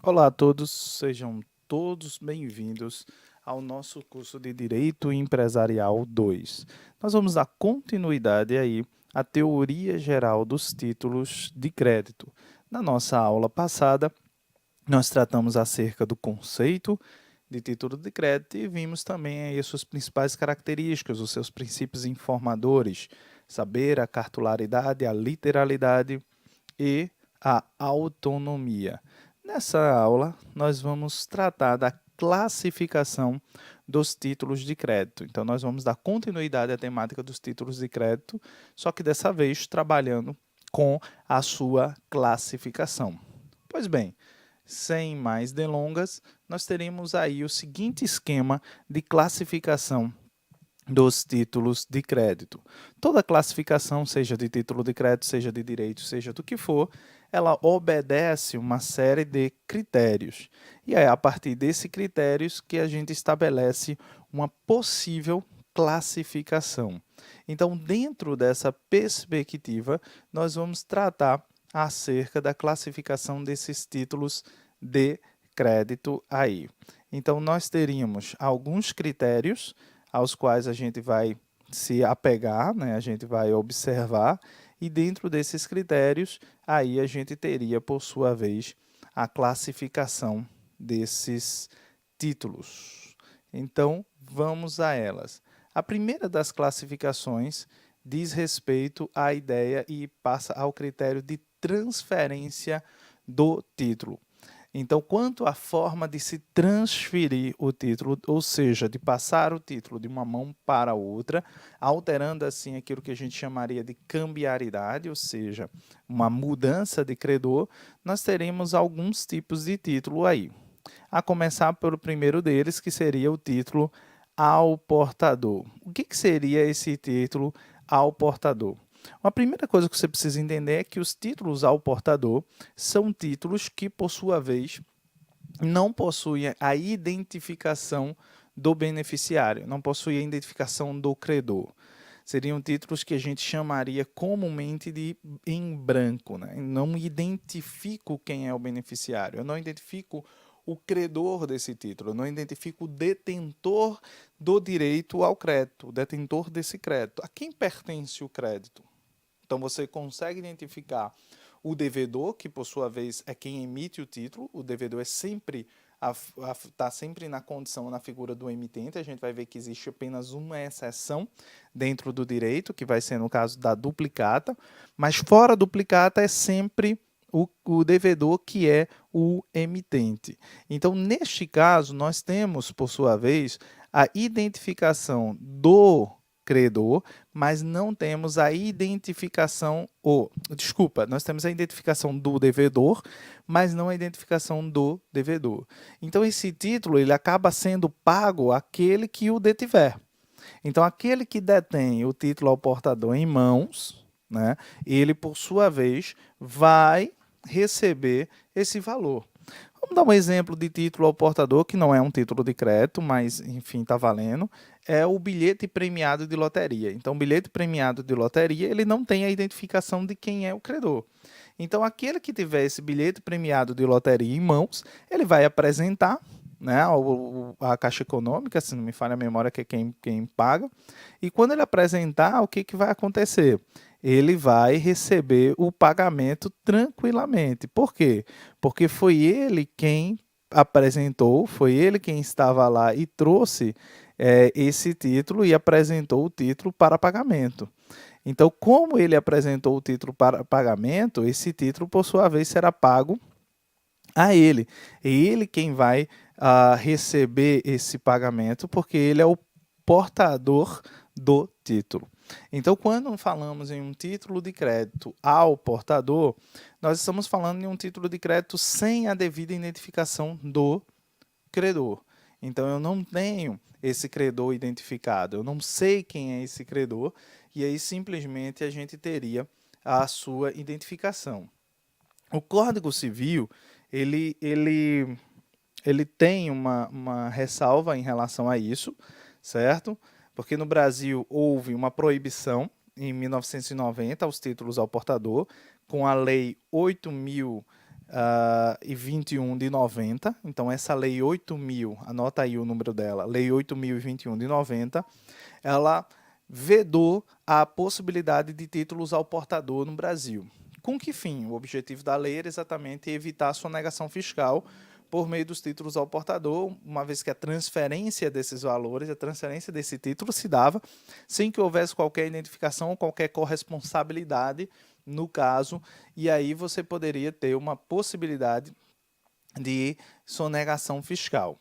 Olá a todos, sejam todos bem-vindos ao nosso curso de Direito Empresarial 2. Nós vamos dar continuidade aí à teoria geral dos títulos de crédito. Na nossa aula passada, nós tratamos acerca do conceito de título de crédito e vimos também aí as suas principais características, os seus princípios informadores, saber a cartularidade, a literalidade e a autonomia. Nessa aula, nós vamos tratar da classificação dos títulos de crédito. Então, nós vamos dar continuidade à temática dos títulos de crédito, só que dessa vez trabalhando com a sua classificação. Pois bem, sem mais delongas, nós teremos aí o seguinte esquema de classificação dos títulos de crédito. Toda classificação, seja de título de crédito, seja de direito, seja do que for, ela obedece uma série de critérios. E é a partir desses critérios que a gente estabelece uma possível classificação. Então, dentro dessa perspectiva, nós vamos tratar acerca da classificação desses títulos de crédito aí. Então, nós teríamos alguns critérios aos quais a gente vai se apegar, né? A gente vai observar, e dentro desses critérios, aí a gente teria, por sua vez, a classificação desses títulos. Então, vamos a elas. A primeira das classificações diz respeito à ideia e passa ao critério de transferência do título. Então, quanto à forma de se transferir o título, ou seja, de passar o título de uma mão para a outra, alterando assim aquilo que a gente chamaria de cambiaridade, ou seja, uma mudança de credor, nós teremos alguns tipos de título aí. A começar pelo primeiro deles, que seria o título ao portador. O que seria esse título ao portador? A primeira coisa que você precisa entender é que os títulos ao portador são títulos que, por sua vez, não possuem a identificação do beneficiário, não possuem a identificação do credor. Seriam títulos que a gente chamaria comumente de em branco, né? Eu não identifico quem é o beneficiário, eu não identifico o credor desse título, eu não identifico o detentor do direito ao crédito, o detentor desse crédito. A quem pertence o crédito? Então você consegue identificar o devedor, que por sua vez é quem emite o título. O devedor é sempre está sempre na condição, na figura do emitente. A gente vai ver que existe apenas uma exceção dentro do direito, que vai ser no caso da duplicata, mas fora a duplicata é sempre o devedor que é o emitente. Então, neste caso, nós temos, por sua vez, a identificação do credor, mas não temos a identificação, desculpa, nós temos a identificação do devedor, mas não a identificação do devedor. Então, esse título ele acaba sendo pago àquele que o detiver. Então, aquele que detém o título ao portador em mãos, né, ele, por sua vez, vai receber esse valor. Vamos dar um exemplo de título ao portador, que não é um título de crédito, mas, enfim, está valendo. É o bilhete premiado de loteria. Então, o bilhete premiado de loteria, ele não tem a identificação de quem é o credor. Então, aquele que tiver esse bilhete premiado de loteria em mãos, ele vai apresentar, né, a Caixa Econômica, se não me falha a memória, que é quem paga. E quando ele apresentar, o que vai acontecer? Ele vai receber o pagamento tranquilamente. Por quê? Porque foi ele quem apresentou, foi ele quem estava lá e trouxe esse título e apresentou o título para pagamento. Então, como ele apresentou o título para pagamento, esse título, por sua vez, será pago a ele. É ele quem vai receber esse pagamento, porque ele é o portador do título. Então, quando falamos em um título de crédito ao portador, nós estamos falando em um título de crédito sem a devida identificação do credor. Então, eu não tenho esse credor identificado, eu não sei quem é esse credor, e aí simplesmente a gente teria a sua identificação. O Código Civil, ele tem uma ressalva em relação a isso, certo? Porque no Brasil houve uma proibição em 1990 aos títulos ao portador, com a Lei 8.000 e 21 de 90, então essa Lei 8.000, anota aí o número dela, Lei 8.021 de 90, ela vedou a possibilidade de títulos ao portador no Brasil. Com que fim? O objetivo da lei era exatamente evitar a sonegação fiscal por meio dos títulos ao portador, uma vez que a transferência desses valores, a transferência desse título se dava sem que houvesse qualquer identificação ou qualquer corresponsabilidade no caso, e aí você poderia ter uma possibilidade de sonegação fiscal.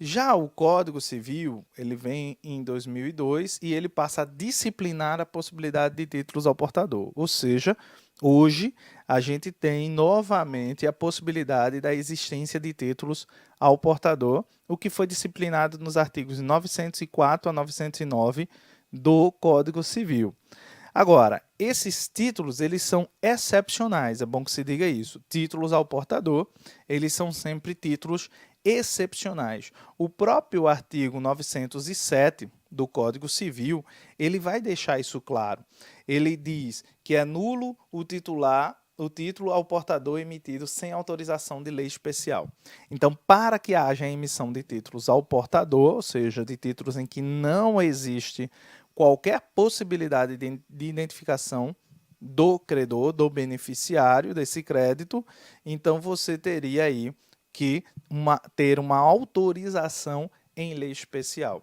Já o Código Civil, ele vem em 2002 e ele passa a disciplinar a possibilidade de títulos ao portador. Ou seja, hoje a gente tem novamente a possibilidade da existência de títulos ao portador, o que foi disciplinado nos artigos 904 a 909 do Código Civil. Agora, esses títulos, eles são excepcionais, é bom que se diga isso. Títulos ao portador, eles são sempre títulos excepcionais. O próprio artigo 907 do Código Civil, ele vai deixar isso claro. Ele diz que é nulo o título ao portador emitido sem autorização de lei especial. Então, para que haja a emissão de títulos ao portador, ou seja, de títulos em que não existe qualquer possibilidade de identificação do credor, do beneficiário desse crédito, então você teria aí que ter uma autorização em lei especial.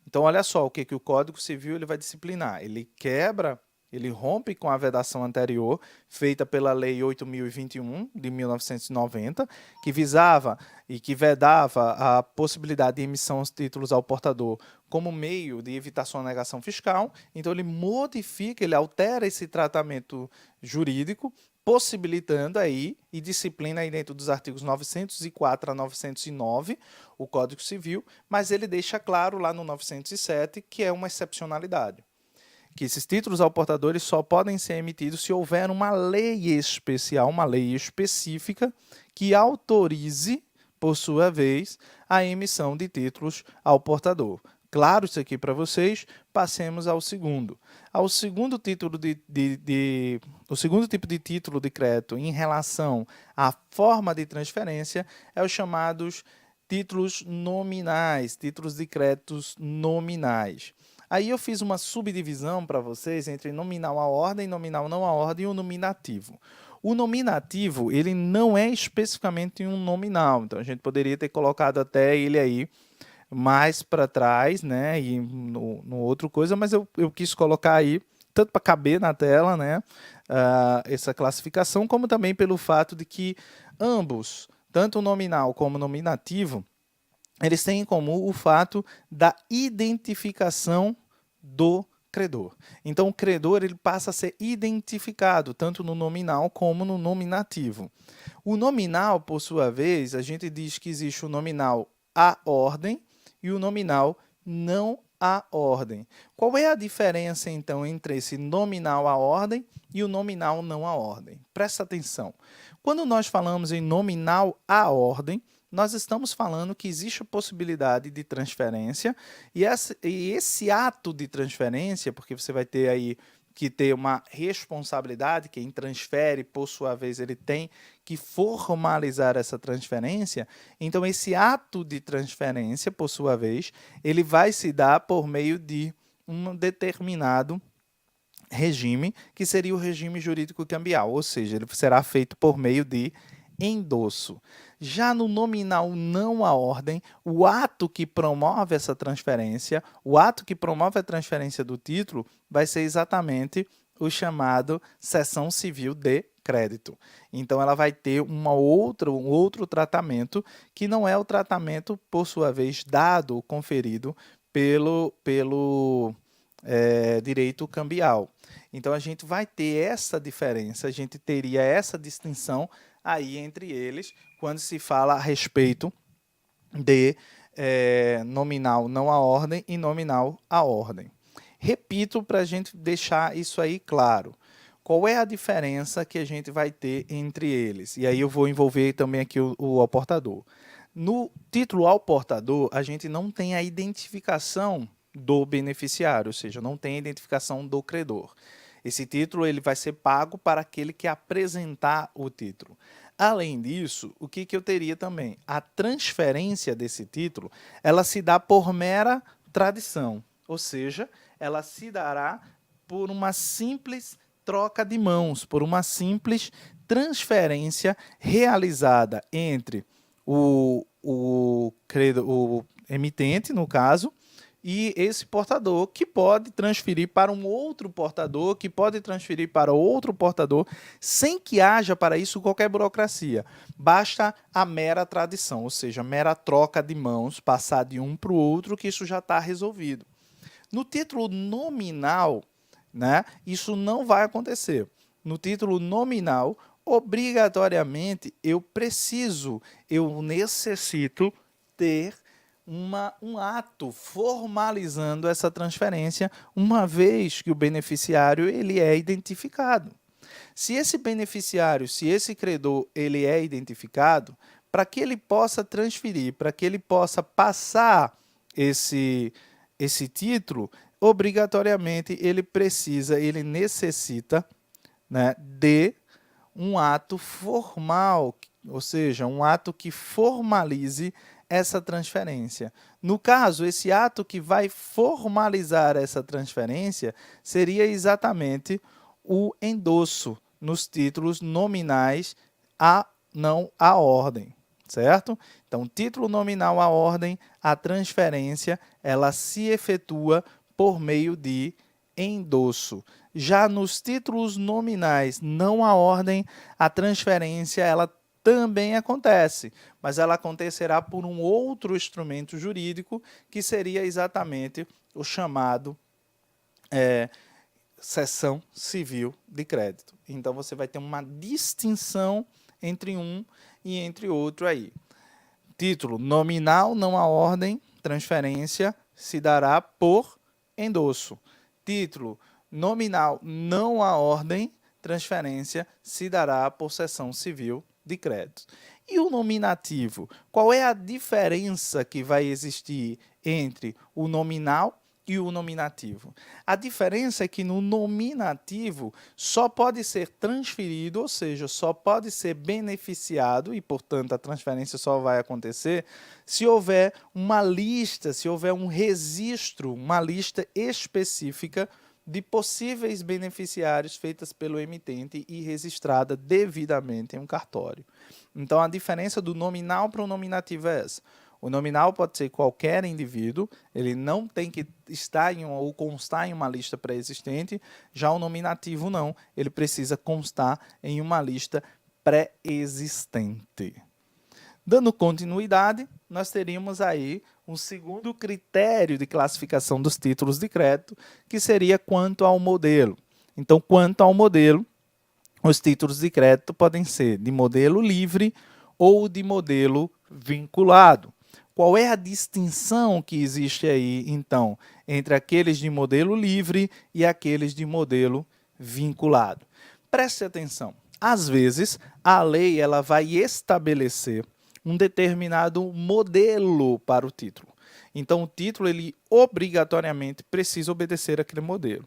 Então, olha só o que o Código Civil ele vai disciplinar. Ele rompe com a vedação anterior, feita pela Lei 8.021, de 1990, que visava e que vedava a possibilidade de emissão de títulos ao portador como meio de evitar a sonegação fiscal. Então, ele modifica, ele altera esse tratamento jurídico, possibilitando aí e disciplina aí dentro dos artigos 904 a 909, o Código Civil, mas ele deixa claro lá no 907 que é uma excepcionalidade, que esses títulos ao portador só podem ser emitidos se houver uma lei especial, uma lei específica que autorize, por sua vez, a emissão de títulos ao portador. Claro isso aqui para vocês, passemos ao segundo. O segundo tipo de título de crédito em relação à forma de transferência é os chamados títulos nominais, títulos de créditos nominais. Aí eu fiz uma subdivisão para vocês entre nominal à ordem, nominal não à ordem e o nominativo. O nominativo, ele não é especificamente um nominal, então a gente poderia ter colocado até ele aí mais para trás, né, e no outro coisa, mas eu quis colocar aí, tanto para caber na tela, né, essa classificação, como também pelo fato de que ambos, tanto o nominal como o nominativo, eles têm em comum o fato da identificação do credor. Então, o credor ele passa a ser identificado tanto no nominal como no nominativo. O nominal, por sua vez, a gente diz que existe o nominal à ordem e o nominal não à ordem. Qual é a diferença, então, entre esse nominal à ordem e o nominal não à ordem? Presta atenção. Quando nós falamos em nominal à ordem, nós estamos falando que existe a possibilidade de transferência e esse ato de transferência, porque você vai ter aí que ter uma responsabilidade, quem transfere, por sua vez, ele tem que formalizar essa transferência. Então, esse ato de transferência, por sua vez, ele vai se dar por meio de um determinado regime, que seria o regime jurídico cambial, ou seja, ele será feito por meio de endosso. Já no nominal não à ordem, o ato que promove essa transferência, o ato que promove a transferência do título, vai ser exatamente o chamado cessão civil de crédito. Então, ela vai ter um outro tratamento, que não é o tratamento, por sua vez, dado, conferido pelo direito cambial. Então, a gente vai ter essa diferença, a gente teria essa distinção aí entre eles, quando se fala a respeito de nominal não à ordem e nominal à ordem. Repito para a gente deixar isso aí claro. Qual é a diferença que a gente vai ter entre eles? E aí eu vou envolver também aqui o ao portador. No título ao portador, a gente não tem a identificação do beneficiário, ou seja, não tem a identificação do credor. Esse título ele vai ser pago para aquele que apresentar o título. Além disso, o que eu teria também? A transferência desse título, ela se dá por mera tradição, ou seja, ela se dará por uma simples troca de mãos, por uma simples transferência realizada entre o emitente, no caso, e esse portador, que pode transferir para um outro portador, que pode transferir para outro portador, sem que haja para isso qualquer burocracia. Basta a mera tradição, ou seja, a mera troca de mãos, passar de um para o outro, que isso já está resolvido. No título nominal, né, isso não vai acontecer. No título nominal, obrigatoriamente, eu necessito ter um ato formalizando essa transferência, uma vez que o beneficiário ele é identificado. Se esse beneficiário, se esse credor ele é identificado, para que ele possa transferir, para que ele possa passar esse título, obrigatoriamente ele necessita, né, de um ato formal, ou seja, um ato que formalize essa transferência. No caso, esse ato que vai formalizar essa transferência seria exatamente o endosso nos títulos nominais não à ordem, certo? Então, título nominal à ordem, a transferência, ela se efetua por meio de endosso. Já nos títulos nominais não à ordem, a transferência ela também acontece, mas ela acontecerá por um outro instrumento jurídico, que seria exatamente o chamado cessão civil de crédito. Então, você vai ter uma distinção entre um e entre outro aí. Título nominal não à ordem, transferência se dará por endosso. Título nominal não à ordem, transferência se dará por cessão civil de crédito. E o nominativo? Qual é a diferença que vai existir entre o nominal e o nominativo? A diferença é que no nominativo só pode ser transferido, ou seja, só pode ser beneficiado, e portanto a transferência só vai acontecer se houver uma lista, se houver um registro, uma lista específica de possíveis beneficiários feitas pelo emitente e registrada devidamente em um cartório. Então, a diferença do nominal para o nominativo é essa. O nominal pode ser qualquer indivíduo, ele não tem que estar ou constar em uma lista pré-existente, já o nominativo não, ele precisa constar em uma lista pré-existente. Dando continuidade, nós teríamos aí um segundo critério de classificação dos títulos de crédito, que seria quanto ao modelo. Então, quanto ao modelo, os títulos de crédito podem ser de modelo livre ou de modelo vinculado. Qual é a distinção que existe aí, então, entre aqueles de modelo livre e aqueles de modelo vinculado? Preste atenção. Às vezes, a lei ela vai estabelecer um determinado modelo para o título. Então, o título ele obrigatoriamente precisa obedecer aquele modelo.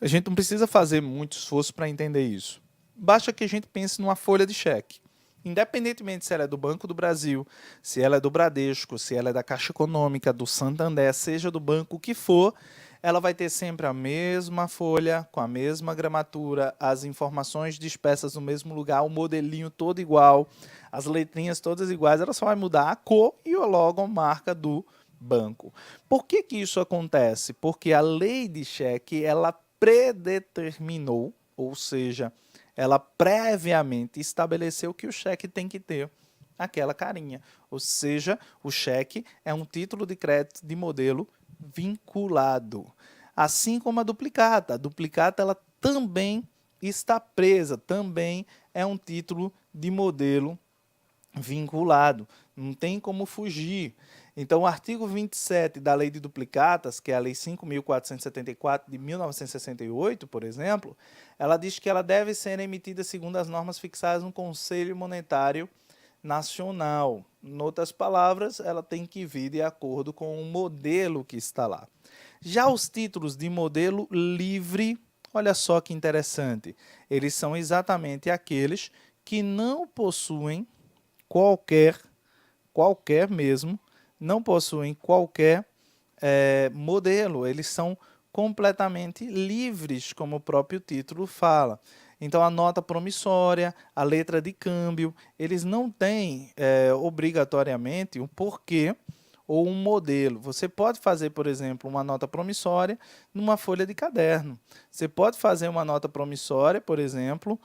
A gente não precisa fazer muito esforço para entender isso. Basta que a gente pense numa folha de cheque. Independentemente se ela é do Banco do Brasil, se ela é do Bradesco, se ela é da Caixa Econômica, do Santander, seja do banco que for, ela vai ter sempre a mesma folha, com a mesma gramatura, as informações dispersas no mesmo lugar, o modelinho todo igual, as letrinhas todas iguais, ela só vai mudar a cor e a logomarca do banco. Por que isso acontece? Porque a lei de cheque, ela predeterminou, ou seja, ela previamente estabeleceu que o cheque tem que ter aquela carinha. Ou seja, o cheque é um título de crédito de modelo vinculado. Assim como a duplicata. A duplicata ela também está presa, também é um título de modelo vinculado. Não tem como fugir. Então, o artigo 27 da Lei de Duplicatas, que é a Lei 5.474 de 1968, por exemplo, ela diz que ela deve ser emitida segundo as normas fixadas no Conselho Monetário Nacional. Em outras palavras, ela tem que vir de acordo com o modelo que está lá. Já os títulos de modelo livre, olha só que interessante, eles são exatamente aqueles que não possuem qualquer mesmo, não possuem qualquer modelo, eles são completamente livres, como o próprio título fala. Então, a nota promissória, a letra de câmbio, eles não têm obrigatoriamente um porquê ou um modelo. Você pode fazer, por exemplo, uma nota promissória numa folha de caderno. Você pode fazer uma nota promissória, por exemplo,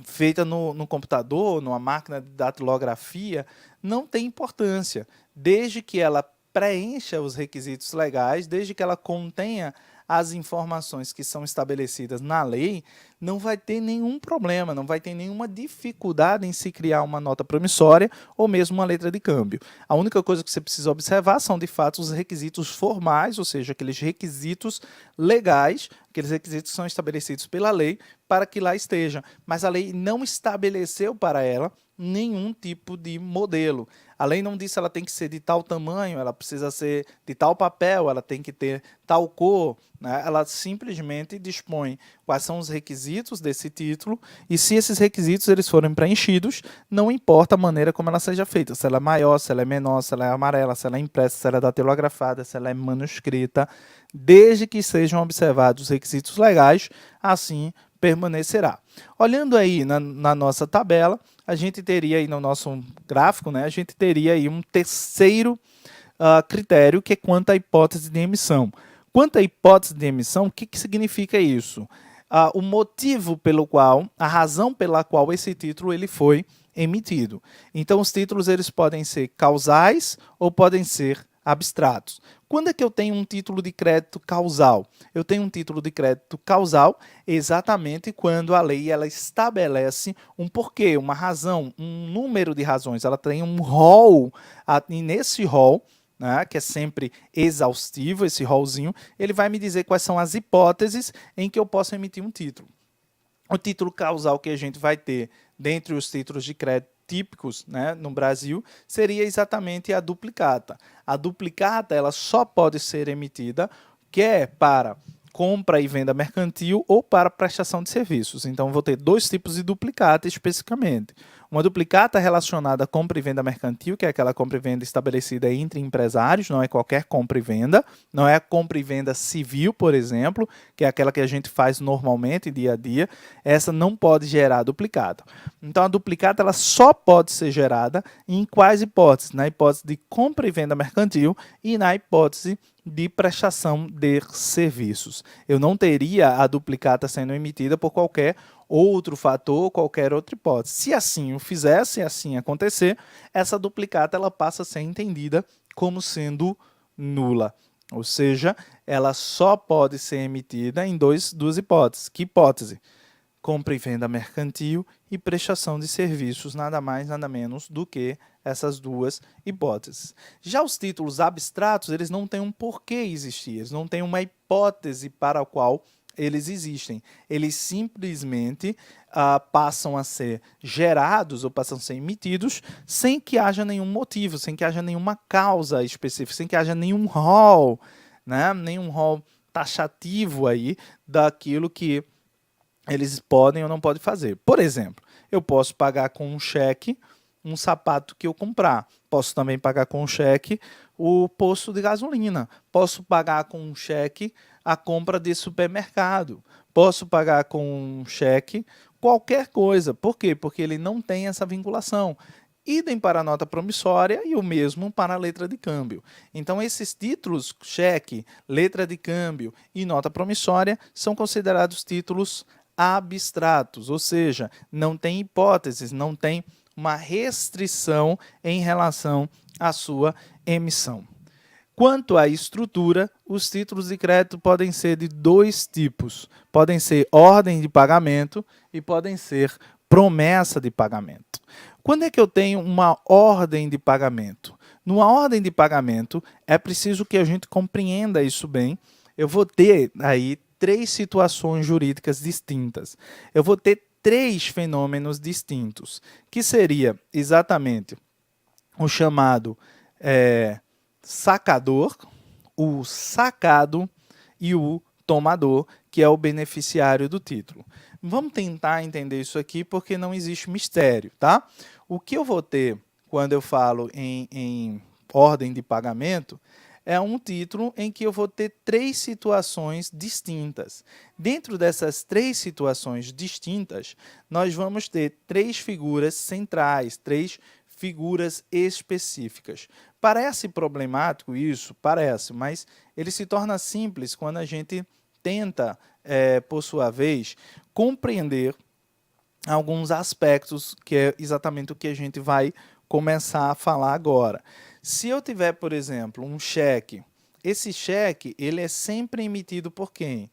feita no computador, numa máquina de datilografia, não tem importância, desde que ela preencha os requisitos legais, desde que ela contenha as informações que são estabelecidas na lei, não vai ter nenhum problema, não vai ter nenhuma dificuldade em se criar uma nota promissória ou mesmo uma letra de câmbio. A única coisa que você precisa observar são, de fato, os requisitos formais, ou seja, aqueles requisitos legais, aqueles requisitos que são estabelecidos pela lei para que lá esteja. Mas a lei não estabeleceu para ela nenhum tipo de modelo. A lei não disse que ela tem que ser de tal tamanho, ela precisa ser de tal papel, ela tem que ter tal cor, né? Ela simplesmente dispõe quais são os requisitos desse título e se esses requisitos eles forem preenchidos, não importa a maneira como ela seja feita, se ela é maior, se ela é menor, se ela é amarela, se ela é impressa, se ela é datilografada, se ela é manuscrita, desde que sejam observados os requisitos legais, assim permanecerá. Olhando aí na nossa tabela, a gente teria aí no nosso gráfico, né, a gente teria aí um terceiro critério, que é quanto à hipótese de emissão. Quanto à hipótese de emissão, o que significa isso? O motivo pelo qual, a razão pela qual esse título ele foi emitido. Então, os títulos eles podem ser causais ou podem ser abstratos. Quando é que eu tenho um título de crédito causal? Eu tenho um título de crédito causal exatamente quando a lei ela estabelece um porquê, uma razão, um número de razões. Ela tem um rol, e nesse rol, né, que é sempre exaustivo, esse rolzinho, ele vai me dizer quais são as hipóteses em que eu posso emitir um título. O título causal que a gente vai ter dentre os títulos de crédito típicos, né, no Brasil, seria exatamente a duplicata. A duplicata ela só pode ser emitida quer para compra e venda mercantil ou para prestação de serviços. Então, vou ter dois tipos de duplicata especificamente. Uma duplicata relacionada à compra e venda mercantil, que é aquela compra e venda estabelecida entre empresários, não é qualquer compra e venda, não é a compra e venda civil, por exemplo, que é aquela que a gente faz normalmente, dia a dia. Essa não pode gerar duplicata. Então, a duplicata ela só pode ser gerada em quais hipóteses? Na hipótese de compra e venda mercantil e na hipótese de prestação de serviços. Eu não teria a duplicata sendo emitida por qualquer outro fator, qualquer outra hipótese. Se assim o fizesse, se assim acontecer, essa duplicata ela passa a ser entendida como sendo nula. Ou seja, ela só pode ser emitida em duas hipóteses. Que hipótese? Compra e venda mercantil e prestação de serviços, nada mais, nada menos do que essas duas hipóteses. Já os títulos abstratos, eles não têm um porquê existir, eles não têm uma hipótese para a qual eles existem. Eles simplesmente passam a ser gerados ou passam a ser emitidos sem que haja nenhum motivo, sem que haja nenhuma causa específica, sem que haja nenhum rol, né? Nenhum rol taxativo aí daquilo que eles podem ou não podem fazer. Por exemplo, eu posso pagar com um cheque um sapato que eu comprar. Posso também pagar com um cheque o posto de gasolina. Posso pagar com um cheque a compra de supermercado. Posso pagar com um cheque qualquer coisa. Por quê? Porque ele não tem essa vinculação. Idem para a nota promissória e o mesmo para a letra de câmbio. Então, esses títulos, cheque, letra de câmbio e nota promissória, são considerados títulos abstratos, ou seja, não tem hipóteses, não tem uma restrição em relação à sua emissão. Quanto à estrutura, os títulos de crédito podem ser de dois tipos. Podem ser ordem de pagamento e podem ser promessa de pagamento. Quando é que eu tenho uma ordem de pagamento? Numa ordem de pagamento, é preciso que a gente compreenda isso bem. Eu vou ter aí três situações jurídicas distintas. Eu vou ter três fenômenos distintos, que seria exatamente o chamado sacador, o sacado e o tomador, que é o beneficiário do título. Vamos tentar entender isso aqui porque não existe mistério, tá? O que eu vou ter quando eu falo em ordem de pagamento é um título em que eu vou ter 3 situações distintas. Dentro dessas 3 situações distintas, nós vamos ter 3 figuras centrais, 3 figuras específicas. Parece problemático isso? Parece, mas ele se torna simples quando a gente tenta, por sua vez, compreender alguns aspectos, que é exatamente o que a gente vai começar a falar agora. Se eu tiver, por exemplo, um cheque, esse cheque ele é sempre emitido por quem?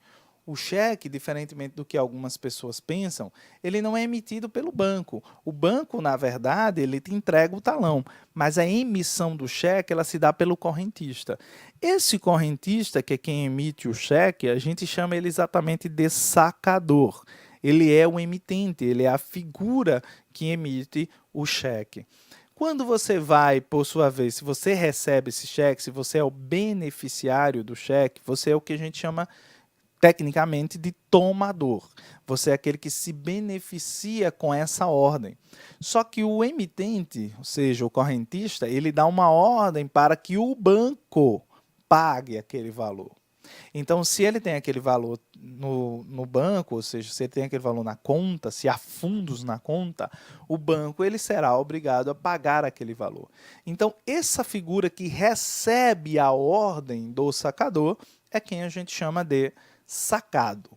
O cheque, diferentemente do que algumas pessoas pensam, ele não é emitido pelo banco. O banco, na verdade, ele te entrega o talão, mas a emissão do cheque ela se dá pelo correntista. Esse correntista, que é quem emite o cheque, a gente chama ele exatamente de sacador. Ele é o emitente, ele é a figura que emite o cheque. Quando você vai, por sua vez, se você recebe esse cheque, se você é o beneficiário do cheque, você é o que a gente chama tecnicamente de tomador. Você é aquele que se beneficia com essa ordem. Só que o emitente, ou seja, o correntista, ele dá uma ordem para que o banco pague aquele valor. Então, se ele tem aquele valor no banco, ou seja, se ele tem aquele valor na conta, se há fundos na conta, o banco ele será obrigado a pagar aquele valor. Então, essa figura que recebe a ordem do sacador é quem a gente chama de sacado,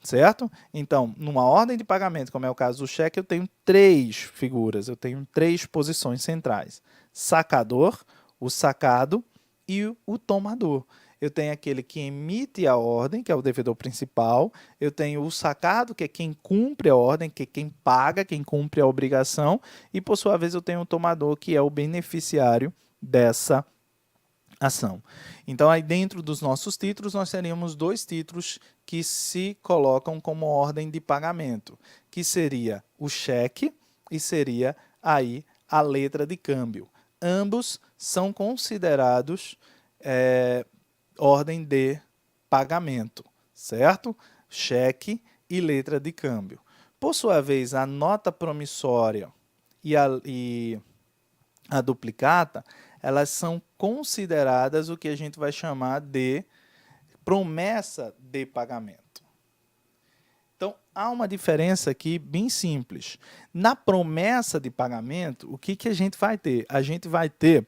certo? Então, numa ordem de pagamento, como é o caso do cheque, eu tenho 3 figuras, eu tenho 3 posições centrais. Sacador, o sacado e o tomador. Eu tenho aquele que emite a ordem, que é o devedor principal. Eu tenho o sacado, que é quem cumpre a ordem, que é quem paga, quem cumpre a obrigação. E, por sua vez, eu tenho o tomador, que é o beneficiário dessa ação. Então, aí dentro dos nossos títulos, nós teríamos 2 títulos que se colocam como ordem de pagamento, que seria o cheque e seria aí a letra de câmbio. Ambos são considerados ordem de pagamento, certo? Cheque e letra de câmbio. Por sua vez, a nota promissória e a duplicata, elas são consideradas o que a gente vai chamar de promessa de pagamento. Então, há uma diferença aqui bem simples. Na promessa de pagamento, o que a gente vai ter? A gente vai ter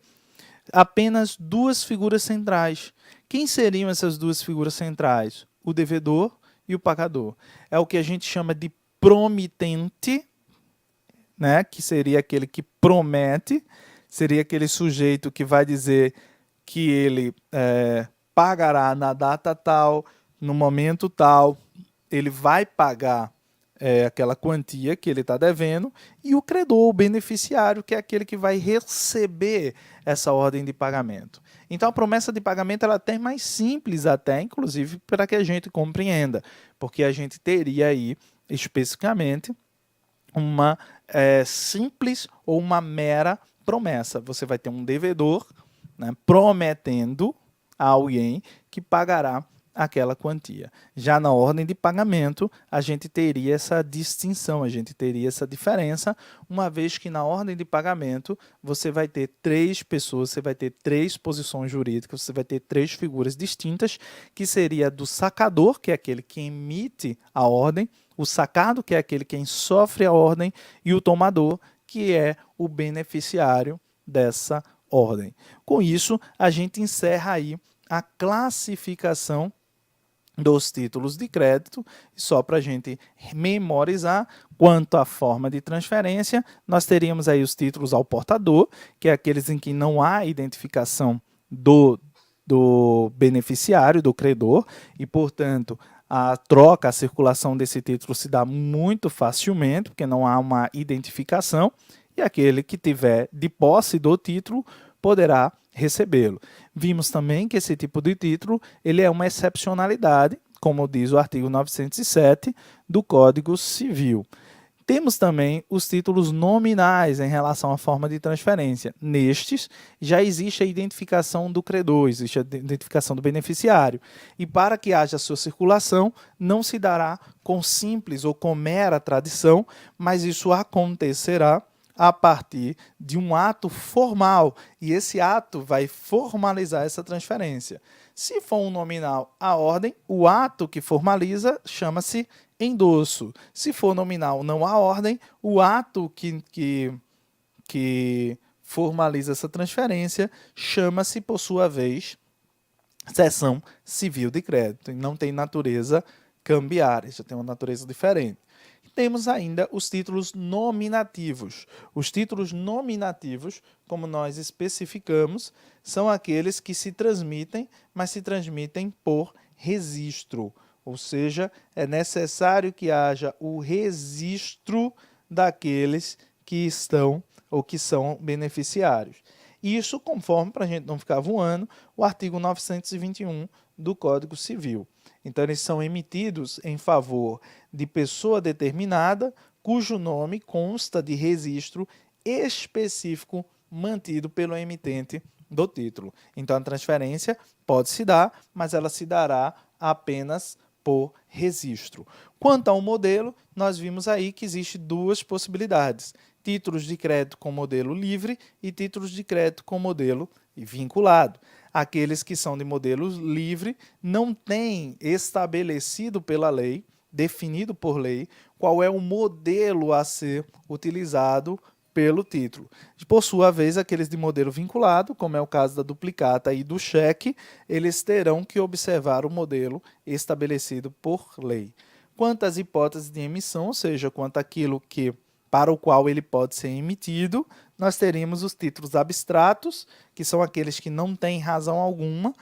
apenas 2 figuras centrais. Quem seriam essas 2 figuras centrais? O devedor e o pagador. É o que a gente chama de promitente, né? Que seria aquele que promete, seria aquele sujeito que vai dizer que ele pagará na data tal, no momento tal, ele vai pagar aquela quantia que ele está devendo, e o credor, o beneficiário, que é aquele que vai receber essa ordem de pagamento. Então, a promessa de pagamento ela é até mais simples, até, inclusive, para que a gente compreenda, porque a gente teria aí, especificamente, uma simples ou uma mera promessa. Você vai ter um devedor, né, prometendo a alguém que pagará aquela quantia. Já na ordem de pagamento, a gente teria essa distinção, a gente teria essa diferença, uma vez que na ordem de pagamento você vai ter 3 pessoas, você vai ter 3 posições jurídicas, você vai ter 3 figuras distintas, que seria do sacador, que é aquele que emite a ordem, o sacado, que é aquele quem sofre a ordem, e o tomador, que é o beneficiário dessa ordem. Com isso, a gente encerra aí a classificação dos títulos de crédito. Só para a gente memorizar, quanto à forma de transferência, nós teríamos aí os títulos ao portador, que é aqueles em que não há identificação do beneficiário, do credor, e, portanto, a troca, a circulação desse título se dá muito facilmente, porque não há uma identificação, e aquele que tiver de posse do título poderá recebê-lo. Vimos também que esse tipo de título ele é uma excepcionalidade, como diz o artigo 907 do Código Civil. Temos também os títulos nominais em relação à forma de transferência. Nestes, já existe a identificação do credor, existe a identificação do beneficiário. E para que haja sua circulação, não se dará com simples ou com mera tradição, mas isso acontecerá a partir de um ato formal, e esse ato vai formalizar essa transferência. Se for um nominal à ordem, o ato que formaliza chama-se endosso. Se for nominal não à ordem, o ato que formaliza essa transferência chama-se, por sua vez, cessão civil de crédito, e não tem natureza cambiária, já tem uma natureza diferente. Temos ainda os títulos nominativos. Os títulos nominativos, como nós especificamos, são aqueles que se transmitem, mas se transmitem por registro. Ou seja, é necessário que haja o registro daqueles que estão ou que são beneficiários. Isso conforme, para a gente não ficar voando, o artigo 921 do Código Civil. Então, eles são emitidos em favor de pessoa determinada, cujo nome consta de registro específico mantido pelo emitente do título. Então, a transferência pode se dar, mas ela se dará apenas por registro. Quanto ao modelo, nós vimos aí que existe duas possibilidades: títulos de crédito com modelo livre e títulos de crédito com modelo vinculado. Aqueles que são de modelo livre não têm estabelecido pela lei, definido por lei, qual é o modelo a ser utilizado pelo título. Por sua vez, aqueles de modelo vinculado, como é o caso da duplicata e do cheque, eles terão que observar o modelo estabelecido por lei. Quanto às hipóteses de emissão, ou seja, quanto àquilo para o qual ele pode ser emitido, nós teríamos os títulos abstratos, que são aqueles que não têm razão alguma,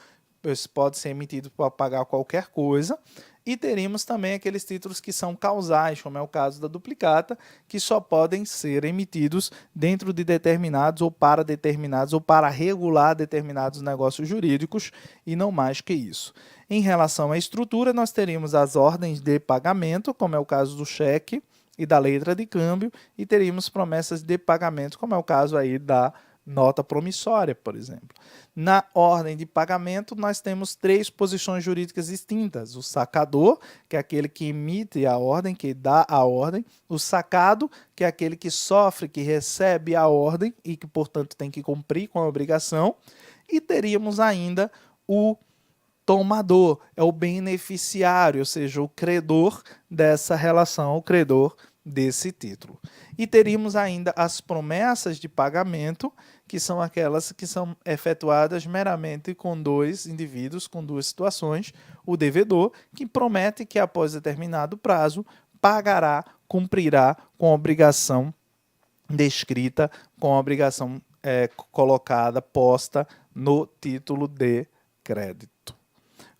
pode ser emitido para pagar qualquer coisa, e teríamos também aqueles títulos que são causais, como é o caso da duplicata, que só podem ser emitidos dentro de determinados ou para regular determinados negócios jurídicos e não mais que isso. Em relação à estrutura, nós teríamos as ordens de pagamento, como é o caso do cheque e da letra de câmbio, e teríamos promessas de pagamento, como é o caso aí da nota promissória, por exemplo. Na ordem de pagamento, nós temos três posições jurídicas distintas: o sacador, que é aquele que emite a ordem, que dá a ordem; o sacado, que é aquele que sofre, que recebe a ordem e que, portanto, tem que cumprir com a obrigação; e teríamos ainda o tomador, é o beneficiário, ou seja, o credor dessa relação, o credor desse título. E teríamos ainda as promessas de pagamento, que são aquelas que são efetuadas meramente com dois indivíduos, com duas situações: o devedor, que promete que após determinado prazo pagará, cumprirá com a obrigação descrita, com a obrigação colocada, posta no título de crédito.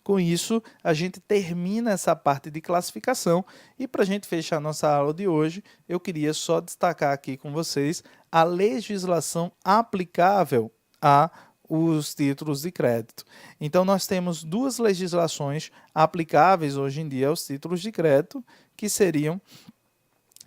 Com isso, a gente termina essa parte de classificação, e para a gente fechar nossa aula de hoje, eu queria só destacar aqui com vocês a legislação aplicável a os títulos de crédito. Então, nós temos duas legislações aplicáveis hoje em dia aos títulos de crédito, que seriam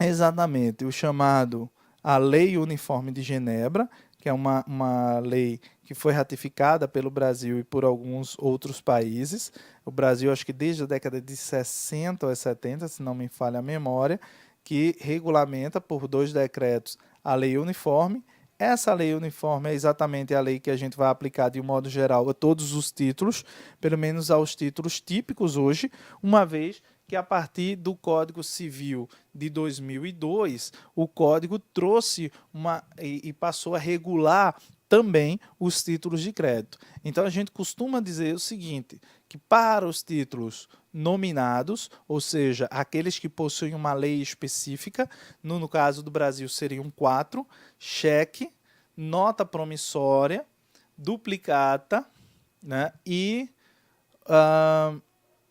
exatamente o chamado a Lei Uniforme de Genebra, que é uma lei que foi ratificada pelo Brasil e por alguns outros países. O Brasil, acho que desde a década de 60 ou 70, se não me falha a memória, que regulamenta por 2 decretos a lei uniforme. Essa lei uniforme é exatamente a lei que a gente vai aplicar de um modo geral a todos os títulos, pelo menos aos títulos típicos hoje, uma vez que a partir do Código Civil de 2002, o Código trouxe e passou a regular também os títulos de crédito. Então, a gente costuma dizer o seguinte, que para os títulos nominados, ou seja, aqueles que possuem uma lei específica, no caso do Brasil seriam 4, cheque, nota promissória, duplicata, né, e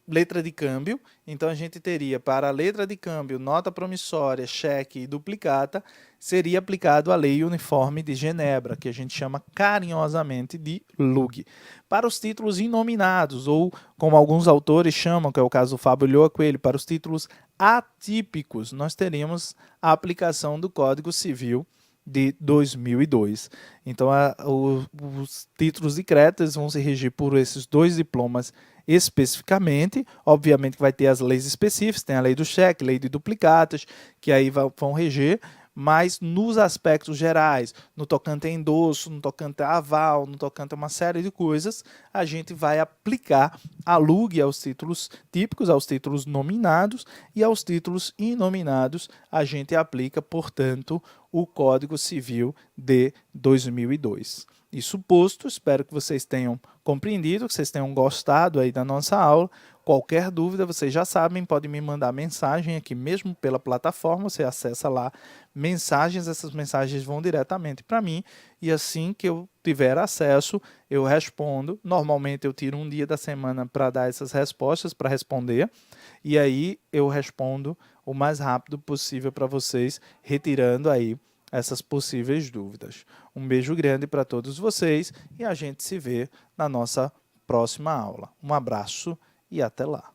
letra de câmbio, então a gente teria para a letra de câmbio, nota promissória, cheque e duplicata, seria aplicado a Lei Uniforme de Genebra, que a gente chama carinhosamente de LUG. Para os títulos inominados, ou como alguns autores chamam, que é o caso do Fábio Lhoa Coelho, para os títulos atípicos, nós teríamos a aplicação do Código Civil de 2002. Então, os títulos de crédito vão se regir por esses dois diplomas especificamente. Obviamente que vai ter as leis específicas, tem a lei do cheque, lei de duplicatas, que aí vão reger, mas nos aspectos gerais, no tocante a endosso, no tocante a aval, no tocante a uma série de coisas, a gente vai aplicar a LUG aos títulos típicos, aos títulos nominados, e aos títulos inominados a gente aplica, portanto, o Código Civil de 2002. Isso posto, espero que vocês tenham compreendido, que vocês tenham gostado aí da nossa aula. Qualquer dúvida, vocês já sabem, podem me mandar mensagem aqui mesmo pela plataforma, você acessa lá mensagens, essas mensagens vão diretamente para mim e assim que eu tiver acesso, eu respondo. Normalmente eu tiro um dia da semana para dar essas respostas, para responder, e aí eu respondo o mais rápido possível para vocês, retirando aí essas possíveis dúvidas. Um beijo grande para todos vocês e a gente se vê na nossa próxima aula. Um abraço e até lá.